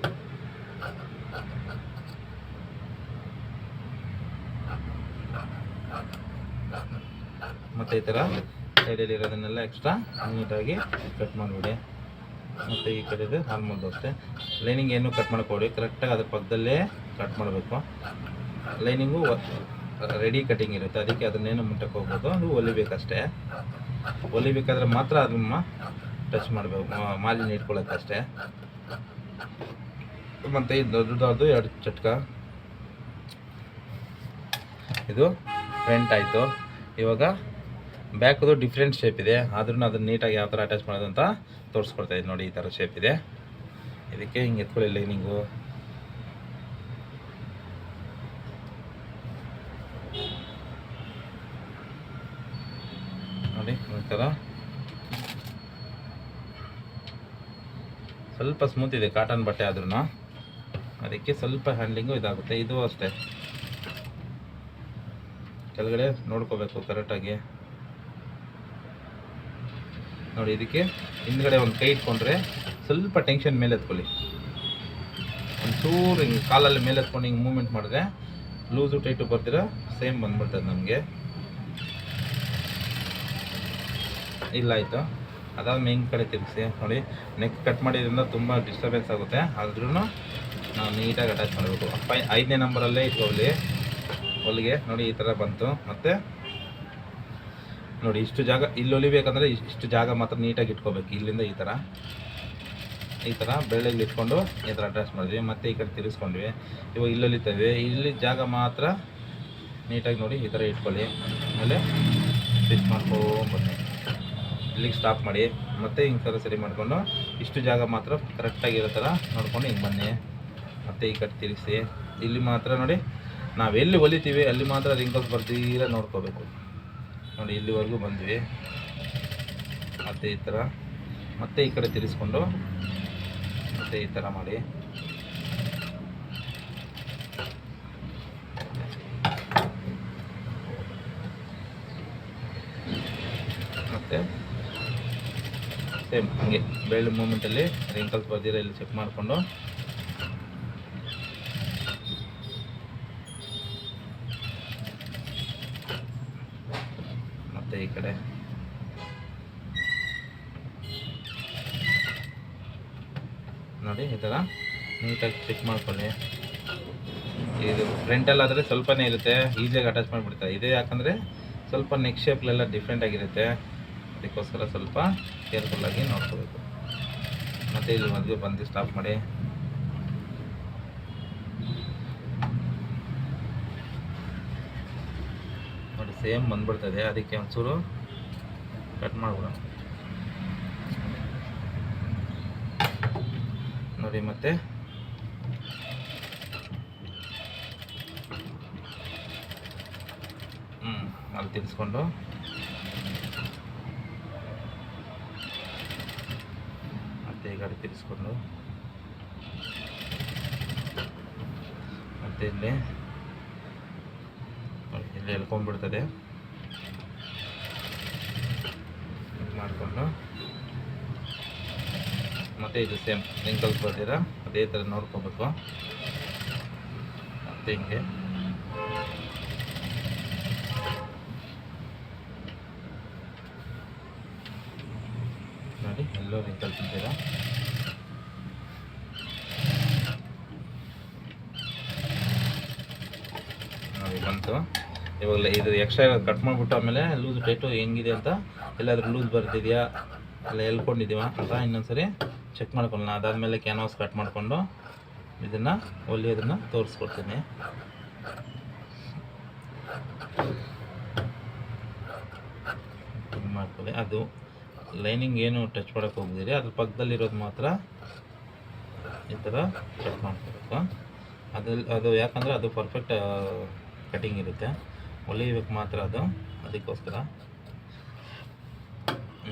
ಮತ್ತು ಈ ಥರ ಸೈಡಲ್ಲಿ ಇರೋದನ್ನೆಲ್ಲ ಎಕ್ಸ್ಟ್ರಾ ನೀಟಾಗಿ ಕಟ್ ಮಾಡಿಬಿಡಿ. ಮತ್ತು ಈ ಕಡೆದು ನಾರ್ಮಲ್ದು ಅಷ್ಟೇ. ಲೈನಿಂಗ್ ಏನು ಕಟ್ ಮಾಡ್ಕೊಡಿ, ಕರೆಕ್ಟಾಗಿ ಅದ್ರ ಪಕ್ಕದಲ್ಲೇ ಕಟ್ ಮಾಡಬೇಕು. ಲೈನಿಂಗು ರೆಡಿ ಕಟಿಂಗ್ ಇರುತ್ತೆ, ಅದಕ್ಕೆ ಅದನ್ನೇನು ಮುಟ್ಟಕ್ಕೆ ಹೋಗ್ಬೋದು, ಅದು ಹೊಲಿಬೇಕಷ್ಟೇ. ಹೊಲಿಬೇಕಾದ್ರೆ ಮಾತ್ರ ಅದನ್ನ ಟಚ್ ಮಾಡಬೇಕು, ಮಾರ್ಜಿನ್ ಇಟ್ಕೊಳ್ಳೋಕ್ಕಷ್ಟೇ. ಮತ್ತು ಇದು ದೊಡ್ಡದು 2 ಚಟ್ಕ. ಇದು ಫ್ರಂಟ್ ಆಯಿತು. ಇವಾಗ ಬ್ಯಾಕ್ದು ಡಿಫ್ರೆಂಟ್ ಶೇಪ್ ಇದೆ, ಆದ್ರೂ ಅದನ್ನು ನೀಟಾಗಿ ಯಾವ ಥರ ಅಟ್ಯಾಚ್ ಮಾಡೋದು ಅಂತ ತೋರಿಸ್ಕೊಡ್ತಾಯಿದ್ದು ನೋಡಿ. ಈ ಥರ ಶೇಪ್ ಇದೆ. ಇದಕ್ಕೆ ಹಿಂಗೆ ಎತ್ಕೊಳ್ಳಿ ಲೈನಿಂಗು. ನೋಡಿ ಈ ಥರ ಸ್ವಲ್ಪ ಸ್ಮೂತ್ ಇದೆ ಕಾಟನ್ ಬಟ್ಟೆ ಆದ್ರೂ, ಅದಕ್ಕೆ ಸ್ವಲ್ಪ ಹ್ಯಾಂಡ್ಲಿಂಗು ಇದಾಗುತ್ತೆ. ಇದು ಅಷ್ಟೇ ಕೆಳಗಡೆ ನೋಡ್ಕೋಬೇಕು ಕರೆಕ್ಟಾಗಿ. ನೋಡಿ ಇದಕ್ಕೆ ಹಿಂದ್ಗಡೆ ಒಂದು ಕೈ ಇಟ್ಕೊಂಡ್ರೆ ಸ್ವಲ್ಪ ಟೆನ್ಷನ್ ಮೇಲೆ ಎತ್ಕೊಳ್ಳಿ, ಒಂಚೂರು ಹಿಂಗೆ ಕಾಲಲ್ಲಿ ಮೇಲೆ ಎತ್ಕೊಂಡು ಹಿಂಗೆ ಮೂವ್ಮೆಂಟ್ ಮಾಡಿದ್ರೆ ಲೂಸು ಟೈಟು ಬರ್ದಿರ ಸೇಮ್ ಬಂದ್ಬಿಡ್ತದೆ ನಮಗೆ. ಇಲ್ಲ ಆಯಿತು. ಅದಾದ್ಮೇಲೆ ಹಿಂಗೆ ಕಡೆ ತಿರುಗಿಸಿ ನೋಡಿ. ನೆಕ್ ಕಟ್ ಮಾಡಿದ್ರಿಂದ ತುಂಬ ಡಿಸ್ಟರ್ಬೆನ್ಸ್ ಆಗುತ್ತೆ, ಆದ್ರೂ ನಾವು ನೀಟಾಗಿ ಅಟ್ಯಾಚ್ ಮಾಡಬೇಕು. 5ನೇ ನಂಬರಲ್ಲೇ ಇಟ್ಕೊಳ್ಳಿ ಹೊಲಿಗೆ. ನೋಡಿ ಈ ಥರ ಬಂತು. ಮತ್ತು ನೋಡಿ ಇಷ್ಟು ಜಾಗ ಇಲ್ಲಿ ಹೊಲಿಬೇಕಂದ್ರೆ ಇಷ್ಟು ಜಾಗ ಮಾತ್ರ ನೀಟಾಗಿ ಇಟ್ಕೋಬೇಕು. ಇಲ್ಲಿಂದ ಈ ಥರ ಬೆಳ್ಳಿಗೆ ಇಟ್ಕೊಂಡು ಈ ಥರ ಅಟ್ಯಾಚ್ ಮಾಡಿದ್ವಿ. ಮತ್ತು ಈ ಕಡೆ ತಿರ್ಸ್ಕೊಂಡ್ವಿ. ಇವಾಗ ಇಲ್ಲಿ ಹೊಲಿತೇವೆ, ಇಲ್ಲಿ ಜಾಗ ಮಾತ್ರ ನೀಟಾಗಿ ನೋಡಿ ಈ ಥರ ಇಟ್ಕೊಳ್ಳಿ. ಆಮೇಲೆ ಸ್ಟಿಚ್ ಮಾಡ್ಕೊಂಬನ್ನಿ. ಇಲ್ಲಿಗೆ ಸ್ಟಾಪ್ ಮಾಡಿ ಮತ್ತು ಹಿಂಗೆ ಥರ ಸರಿ ಮಾಡಿಕೊಂಡು ಇಷ್ಟು ಜಾಗ ಮಾತ್ರ ಕರೆಕ್ಟಾಗಿರೋ ಥರ ನೋಡ್ಕೊಂಡು ಹಿಂಗೆ ಬನ್ನಿ. ಮತ್ತು ಈ ಕಡೆ ತಿರುಗಿಸಿ ಇಲ್ಲಿ ಮಾತ್ರ ನೋಡಿ ನಾವೆಲ್ಲಿ ಹೊಲಿತೀವಿ ಅಲ್ಲಿ ಮಾತ್ರ ರಿಂಕಲ್ಸ್ ಬರ್ತೀರ ನೋಡ್ಕೋಬೇಕು. ನೋಡಿ ಇಲ್ಲಿವರೆಗೂ ಬಂದ್ವಿ. ಮತ್ತು ಈ ಥರ ಮತ್ತೆ ಈ ಕಡೆ ತಿರ್ಸ್ಕೊಂಡು ಮತ್ತೆ ಈ ಥರ ಮಾಡಿ. ಮತ್ತು ಸೇಮ್ ಹಂಗೆ ಬೆಳ್ಳಿ ಮೂಮೆಂಟಲ್ಲಿ ರಿಂಕಲ್ಸ್ ಬರ್ದಿರ ಇಲ್ಲಿ ಚೆಕ್ ಮಾಡಿಕೊಂಡು ಮತ್ತೆ ಈ ಕಡೆ ನೋಡಿ ಈ ಥರ ನೀಟಾಗಿ ಚೆಕ್ ಮಾಡ್ಕೊಳ್ಳಿ. ಇದು ಫ್ರಂಟಲ್ಲಾದರೆ ಸ್ವಲ್ಪನೇ ಇರುತ್ತೆ, ಈಸಿಯಾಗಿ ಅಟ್ಯಾಚ್ ಮಾಡಿಬಿಡ್ತಾರೆ. ಇದು ಯಾಕಂದರೆ ಸ್ವಲ್ಪ ನೆಕ್ ಶೇಪ್ಲೆಲ್ಲ ಡಿಫ್ರೆಂಟ್ ಆಗಿರುತ್ತೆ, ಅದಕ್ಕೋಸ್ಕರ ಸ್ವಲ್ಪ ಕೇರ್ಫುಲ್ಲಾಗಿ ನೋಡ್ಕೋಬೇಕು. ಮತ್ತು ಇಲ್ಲಿ ಮದುವೆ ಬಂದು ಸ್ಟಾಪ್ ಮಾಡಿ. ನೋಡಿ ಸೇಮ್ ಬಂದ್ಬಿಡ್ತದೆ, ಅದಕ್ಕೆ ಒಂಚೂರು ಕಟ್ ಮಾಡ್ಬಿಡೋಣ ನೋಡಿ. ಮತ್ತೆ ಅಲ್ಲಿ ತಿರ್ಸ್ಕೊಂಡು ಮತ್ತೆ ಈ ಕಡೆ ತಿರ್ಸ್ಕೊಂಡು ಮತ್ತೆ ಇಲ್ಲಿ ಎಳ್ಕೊಂಡ್ಬಿಡ್ತದೆ ಮಾಡಿಕೊಂಡು ಮತ್ತು ಇದು ಸೇಮ್ ರಿಂಕಲ್ಸ್ ಬರ್ತೀರಾ ಅದೇ ಥರ ನೋಡ್ಕೋಬೇಕು. ಮತ್ತು ಹಿಂಗೆ ನೋಡಿ ಎಲ್ಲೋ ರಿಂಕಲ್ಸ್ ಅಂತೀರಾ. ನೋಡಿ ಬಂತು. ಇವಾಗಲೇ ಇದು ಎಕ್ಸ್ಟ್ರಾ ಕಟ್ ಮಾಡಿಬಿಟ್ಟು ಆಮೇಲೆ ಲೂಸ್ ಟೈಟು ಹೆಂಗಿದೆ ಅಂತ ಎಲ್ಲಾದರೂ ಲೂಸ್ ಬರ್ತಿದೆಯಾ ಎಲ್ಲ ಎಲ್ಕೊಂಡಿದ್ದೀವಾ ಅಂತ ಇನ್ನೊಂದ್ಸರಿ ಚೆಕ್ ಮಾಡ್ಕೊಳ್ಳೋಣ. ಅದಾದಮೇಲೆ ಕ್ಯಾನ್ವಾಸ್ ಕಟ್ ಮಾಡಿಕೊಂಡು ಇದನ್ನು ಹೊಲಿಯೋದನ್ನು ತೋರಿಸ್ಕೊಡ್ತೀನಿ. ಮಾಡ್ಕೊಳ್ಳಿ. ಅದು ಲೈನಿಂಗ್ ಏನು ಟಚ್ ಮಾಡೋಕ್ಕೆ ಹೋಗಿದ್ದೀರಿ ಅದ್ರ ಪಕ್ಕದಲ್ಲಿರೋದು ಮಾತ್ರ ಈ ಥರ ಕಟ್ ಮಾಡ್ಕೋಬೇಕು. ಅದು ಯಾಕಂದರೆ ಅದು ಪರ್ಫೆಕ್ಟ್ ಕಟಿಂಗ್ ಇರುತ್ತೆ, ಹೊಲಿಬೇಕು ಮಾತ್ರ ಅದು, ಅದಕ್ಕೋಸ್ಕರ.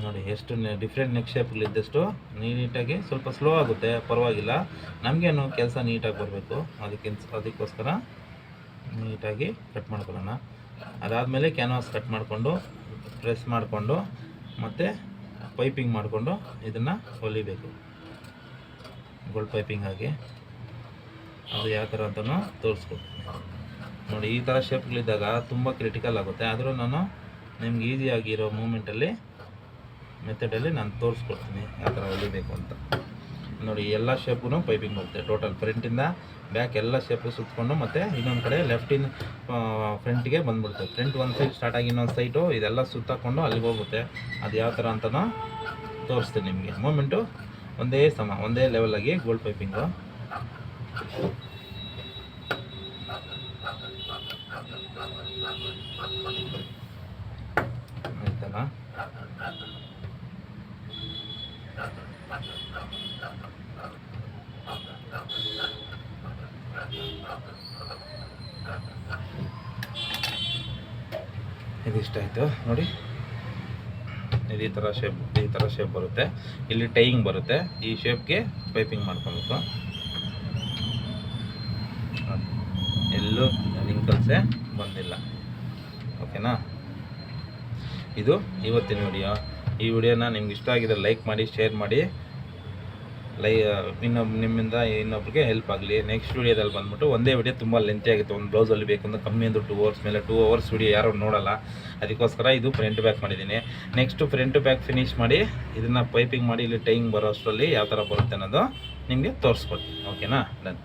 ನೋಡಿ ಎಷ್ಟು ಡಿಫ್ರೆಂಟ್ ನೆಕ್ ಶೇಪ್ಗಳಿದ್ದಷ್ಟು ನೀಟಾಗಿ ಸ್ವಲ್ಪ ಸ್ಲೋ ಆಗುತ್ತೆ, ಪರವಾಗಿಲ್ಲ. ನಮಗೇನು ಕೆಲಸ ನೀಟಾಗಿ ಬರಬೇಕು, ಅದಕ್ಕೋಸ್ಕರ ನೀಟಾಗಿ ಕಟ್ ಮಾಡ್ಕೊಳ್ಳೋಣ. ಅದಾದಮೇಲೆ ಕ್ಯಾನ್ವಾಸ್ ಕಟ್ ಮಾಡಿಕೊಂಡು ಪ್ರೆಸ್ ಮಾಡಿಕೊಂಡು ಮತ್ತು ಪೈಪಿಂಗ್ ಮಾಡಿಕೊಂಡು ಇದನ್ನು ಹೊಲಿಬೇಕು. ಗೋಲ್ಡ್ ಪೈಪಿಂಗ್ ಆಗಿ ಅದು ಯಾವ ಥರ ಅಂತಲೂ ತೋರಿಸ್ಕೊಡ್ತೀನಿ. ನೋಡಿ ಈ ಥರ ಶೇಪ್ಗಳಿದ್ದಾಗ ತುಂಬ ಕ್ರಿಟಿಕಲ್ ಆಗುತ್ತೆ, ಆದರೂ ನಾನು ನಿಮ್ಗೆ ಈಸಿಯಾಗಿರೋ ಮೂಮೆಂಟಲ್ಲಿ ಮೆಥಡಲ್ಲಿ ನಾನು ತೋರಿಸ್ಕೊಡ್ತೀನಿ ಯಾವ ಥರ ಹೊಲಿಬೇಕು ಅಂತ. ನೋಡಿ ಎಲ್ಲ ಶೇಪು ಪೈಪಿಂಗ್ ಬರುತ್ತೆ, ಟೋಟಲ್ ಫ್ರಂಟಿಂದ ಬ್ಯಾಕ್ ಎಲ್ಲ ಶೇಪು ಸುತ್ತಕೊಂಡು ಮತ್ತು ಇನ್ನೊಂದು ಕಡೆ ಲೆಫ್ಟಿನ ಫ್ರಂಟಿಗೆ ಬಂದ್ಬಿಡುತ್ತೆ. ಫ್ರಂಟ್ ಒಂದು ಸೈಡ್ ಸ್ಟಾರ್ಟ್ ಆಗಿ ಇನ್ನೊಂದು ಸೈಟು ಇದೆಲ್ಲ ಸುತ್ತಾಕೊಂಡು ಅಲ್ಲಿಗೆ ಹೋಗುತ್ತೆ. ಅದು ಯಾವ ಥರ ಅಂತಲೂ ತೋರಿಸ್ತೀನಿ ನಿಮಗೆ. ಮೂಮೆಂಟು ಒಂದೇ ಒಂದೇ ಲೆವೆಲಾಗಿ ಗೋಲ್ಡ್ ಪೈಪಿಂಗು. ಆಯ್ತಲ್ಲ. ಇದಿಷ್ಟ ಆಯಿತು ನೋಡಿ. ಇದು ಈ ಥರ ಶೇಪ್ ಬರುತ್ತೆ. ಇಲ್ಲಿ ಟೈಯಿಂಗ್ ಬರುತ್ತೆ. ಈ ಶೇಪ್ಗೆ ಪೈಪಿಂಗ್ ಮಾಡ್ಕೊಬೇಕು. ಎಲ್ಲೂ ರಿಂಕಲ್ಸೇ ಬಂದಿಲ್ಲ. ಓಕೆನಾ? ಇದು ಇವತ್ತಿನ ವಿಡಿಯೋ. ಈ ವಿಡಿಯೋನ ನಿಮ್ಗೆ ಇಷ್ಟ ಆಗಿದ್ರೆ ಲೈಕ್ ಮಾಡಿ, ಶೇರ್ ಮಾಡಿ. ನಿಮ್ಮಿಂದ ಇನ್ನೊಬ್ರಿಗೆ ಹೆಲ್ಪ್ ಆಗಲಿ. ನೆಕ್ಸ್ಟ್ ವಿಡಿಯೋದಲ್ಲಿ ಬಂದ್ಬಿಟ್ಟು ಒಂದೇ ವಿಡಿಯೋ ತುಂಬ ಲೆಂತಿ ಆಗುತ್ತೆ. ಒಂದು ಬ್ಲೌಸಲ್ಲಿ ಬೇಕಂದ್ರೆ ಕಮ್ಮಿ ಅಂದ್ರೆ 2 ಅವರ್ಸ್ ಮೇಲೆ 2 ಅವರ್ಸ್ ವಿಡಿಯೋ ಯಾರು ನೋಡೋಲ್ಲ. ಅದಕ್ಕೋಸ್ಕರ ಇದು ಫ್ರಂಟ್ ಬ್ಯಾಕ್ ಮಾಡಿದ್ದೀನಿ. ನೆಕ್ಸ್ಟು ಫ್ರಂಟ್ ಬ್ಯಾಕ್ ಫಿನಿಶ್ ಮಾಡಿ ಇದನ್ನು ಪೈಪಿಂಗ್ ಮಾಡಿ ಇಲ್ಲಿ ಟೈಯಿಂಗ್ ಬರೋ ಅಷ್ಟರಲ್ಲಿ ಯಾವ ಥರ ಬರುತ್ತೆ ಅನ್ನೋದು ನಿಮಗೆ ತೋರಿಸ್ಕೊಡ್ತೀನಿ. ಓಕೆನಾ? ಡನ್.